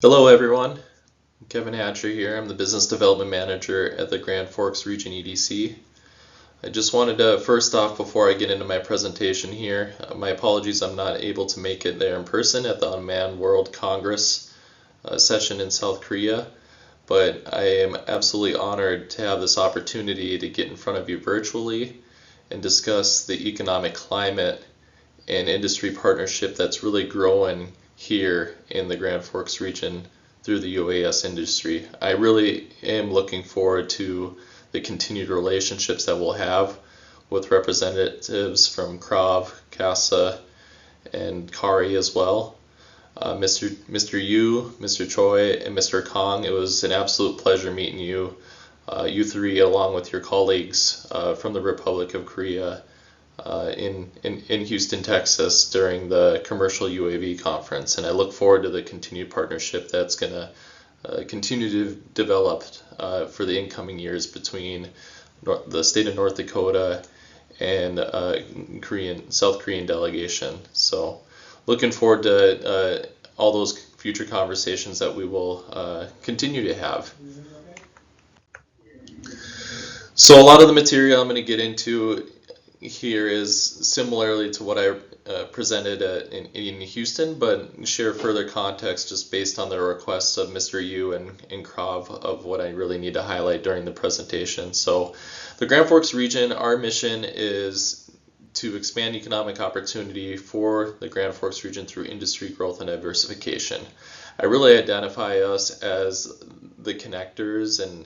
Hello everyone, Kevin Hatcher here. I'm the Business Development Manager at the Grand Forks Region EDC. I just wanted to, first off, before I get into my presentation here, my apologies I'm not able to make it there in person at the Unmanned World Congress session in South Korea, but I am absolutely honored to have this opportunity to get in front of you virtually and discuss the economic climate and industry partnership that's really growing here in the Grand Forks region through the UAS industry. I really am looking forward to the continued relationships that we'll have with representatives from CRAV, CASA, and CARI as well. Mr. Yu, Mr. Choi, and Mr. Kong, it was an absolute pleasure meeting you, you three, along with your colleagues from the Republic of Korea in Houston, Texas during the commercial UAV conference, and I look forward to the continued partnership that's going to continue to develop for the incoming years between the state of North Dakota and South Korean delegation. So looking forward to all those future conversations that we will continue to have. So a lot of the material I'm going to get into here is similarly to what I presented in Houston, but share further context just based on the requests of Mr. Yu and Krav of what I really need to highlight during the presentation. So the Grand Forks region, our mission is to expand economic opportunity for the Grand Forks region through industry growth and diversification. I really identify us as the connectors and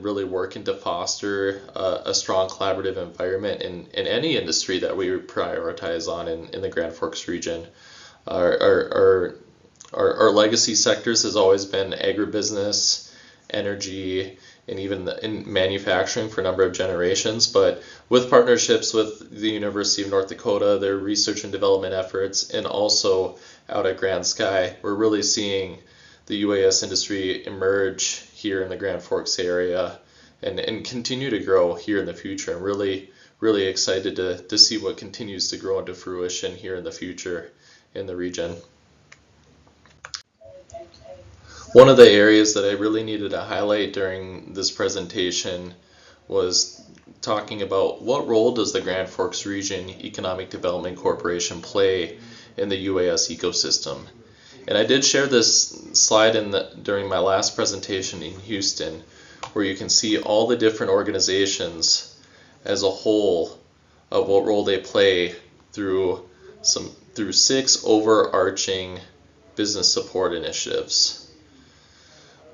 really working to foster a strong collaborative environment in any industry that we prioritize on in the Grand Forks region. Our legacy sectors has always been agribusiness, energy, and even in manufacturing for a number of generations, but with partnerships with the University of North Dakota, their research and development efforts, and also out at Grand Sky, we're really seeing the UAS industry emerge here in the Grand Forks area and continue to grow here in the future. I'm really excited to see what continues to grow into fruition here in the future in the region. One of the areas that I really needed to highlight during this presentation was talking about what role does the Grand Forks Region Economic Development Corporation play in the UAS ecosystem. And I did share this slide during my last presentation in Houston, where you can see all the different organizations as a whole of what role they play through 6 overarching business support initiatives.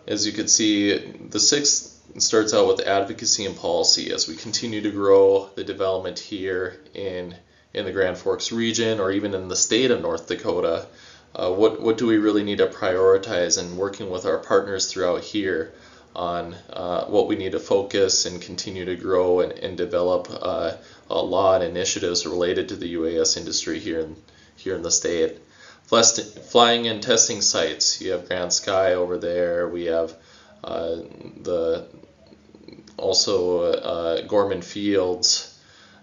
As you can see, the 6th starts out with advocacy and policy as we continue to grow the development here in the Grand Forks region or even in the state of North Dakota. What do we really need to prioritize, and working with our partners throughout here on what we need to focus and continue to grow and develop a lot of initiatives related to the UAS industry here in the state. Flying and testing sites, you have Grand Sky over there, we have Gorman Fields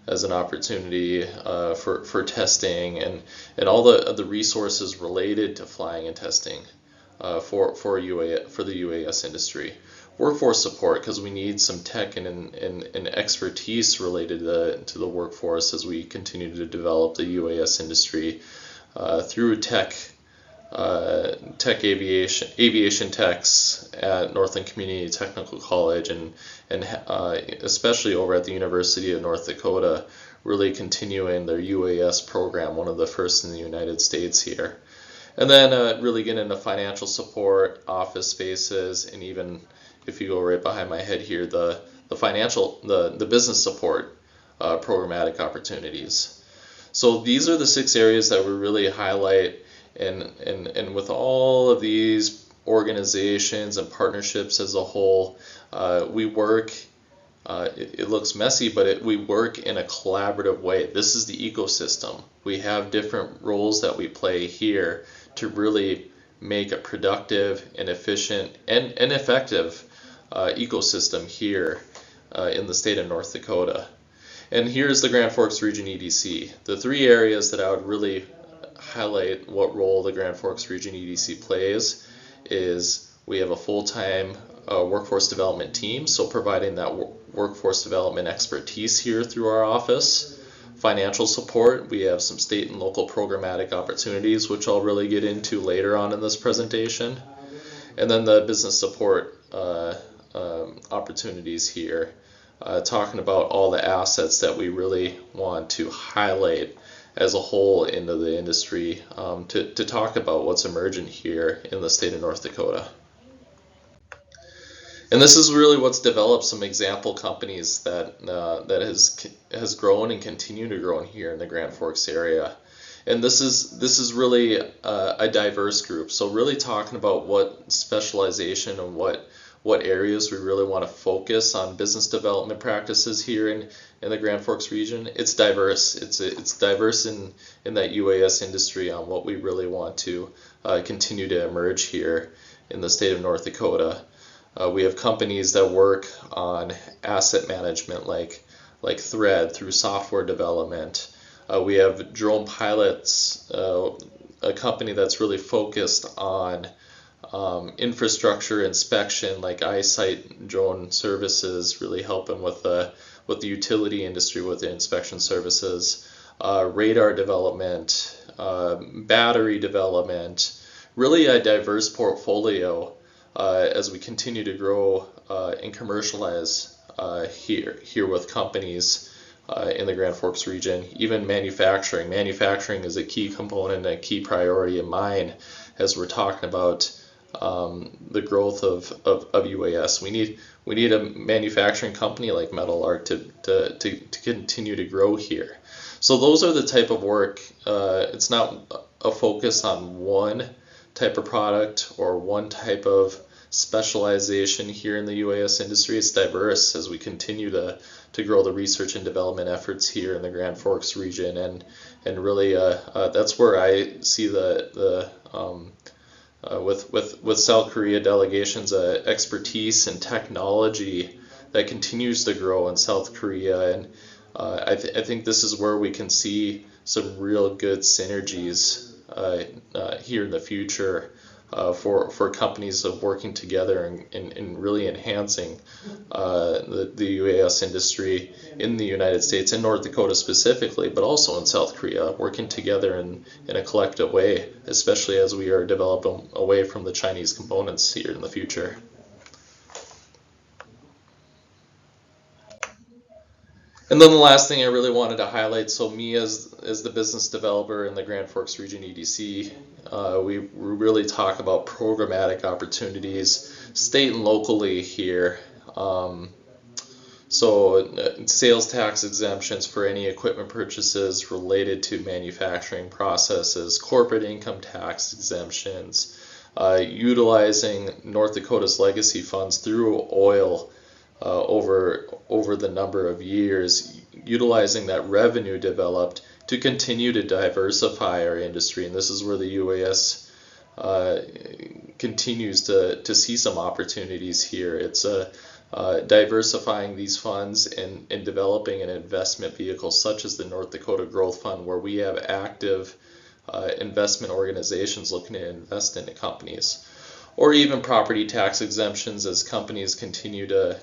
as an opportunity for testing and all the resources related to flying and testing for the UAS industry. Workforce support, because we need some tech and expertise related to the workforce as we continue to develop the UAS industry through aviation techs at Northland Community Technical College and especially over at the University of North Dakota, really continuing their UAS program, one of the first in the United States here. And then really get into financial support, office spaces, and even if you go right behind my head here, the business support programmatic opportunities. So these are the 6 areas that we really highlight, and with all of these organizations and partnerships as a whole, we work, it looks messy, but we work in a collaborative way. This is the ecosystem. We have different roles that we play here to really make a productive and efficient and effective ecosystem here in the state of North Dakota. And here's the Grand Forks Region EDC. The 3 areas that I would really highlight what role the Grand Forks Region EDC plays is we have a full-time workforce development team, so providing that workforce development expertise here through our office. Financial support, we have some state and local programmatic opportunities, which I'll really get into later on in this presentation. And then the business support opportunities here, talking about all the assets that we really want to highlight as a whole into the industry, to talk about what's emergent here in the state of North Dakota. And this is really what's developed some example companies that has grown and continue to grow in here in the Grand Forks area. And this is really a diverse group. So really talking about what specialization and what areas we really want to focus on business development practices here in the Grand Forks region. It's diverse. It's diverse in that UAS industry on what we really want to continue to emerge here in the state of North Dakota. We have companies that work on asset management like Thread through software development. We have Drone Pilots, a company that's really focused on infrastructure inspection like eyesight drone services, really helping with the utility industry with the inspection services. Radar development, battery development, really a diverse portfolio as we continue to grow and commercialize here with companies in the Grand Forks region. Even manufacturing. Manufacturing is a key component and a key priority of mine as we're talking about the growth of UAS. We need a manufacturing company like Metal Art to continue to grow here. So those are the type of work. It's not a focus on one type of product or one type of specialization here in the UAS industry. It's diverse as we continue to grow the research and development efforts here in the Grand Forks region, and really that's where I see with South Korea delegations expertise and technology that continues to grow in South Korea, and I think this is where we can see some real good synergies here in the future for companies of working together and really enhancing the UAS industry in the United States and North Dakota specifically, but also in South Korea, working together in a collective way, especially as we are developing away from the Chinese components here in the future. And then the last thing I really wanted to highlight, so me as the business developer in the Grand Forks region EDC, we really talk about programmatic opportunities state and locally here. So sales tax exemptions for any equipment purchases related to manufacturing processes, corporate income tax exemptions, utilizing North Dakota's legacy funds through oil over the number of years, utilizing that revenue developed to continue to diversify our industry. And this is where the UAS continues to see some opportunities here. It's diversifying these funds and developing an investment vehicle such as the North Dakota Growth Fund, where we have active investment organizations looking to invest into companies. Or even property tax exemptions as companies continue to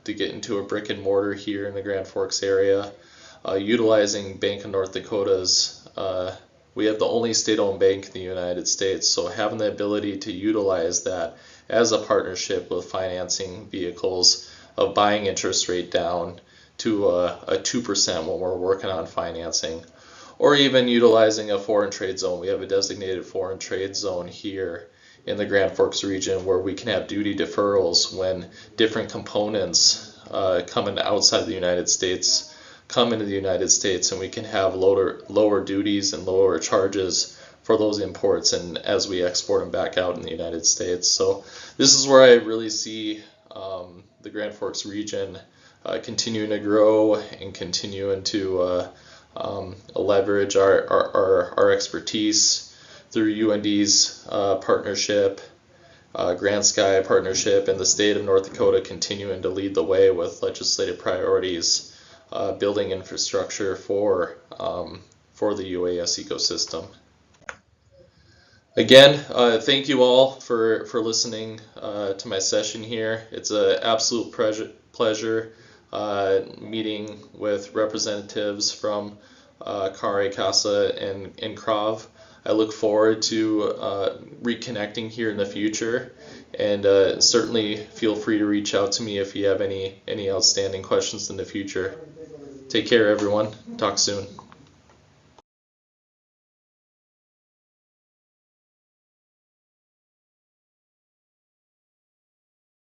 get into a brick and mortar here in the Grand Forks area. Utilizing Bank of North Dakota's, we have the only state-owned bank in the United States, so having the ability to utilize that as a partnership with financing vehicles of buying interest rate down to a 2% when we're working on financing. Or even utilizing a foreign trade zone. We have a designated foreign trade zone here in the Grand Forks region where we can have duty deferrals when different components coming outside the United States come into the United States, and we can have lower duties and lower charges for those imports and as we export them back out in the United States. So this is where I really see the Grand Forks region continuing to grow and continuing to leverage our expertise through UND's partnership, Grand Sky partnership, and the state of North Dakota continuing to lead the way with legislative priorities, building infrastructure for the UAS ecosystem. Again, thank you all for listening to my session here. It's an absolute pleasure meeting with representatives from Kare, Casa, and Krav. I look forward to reconnecting here in the future, and certainly feel free to reach out to me if you have any outstanding questions in the future. Take care, everyone. Talk soon.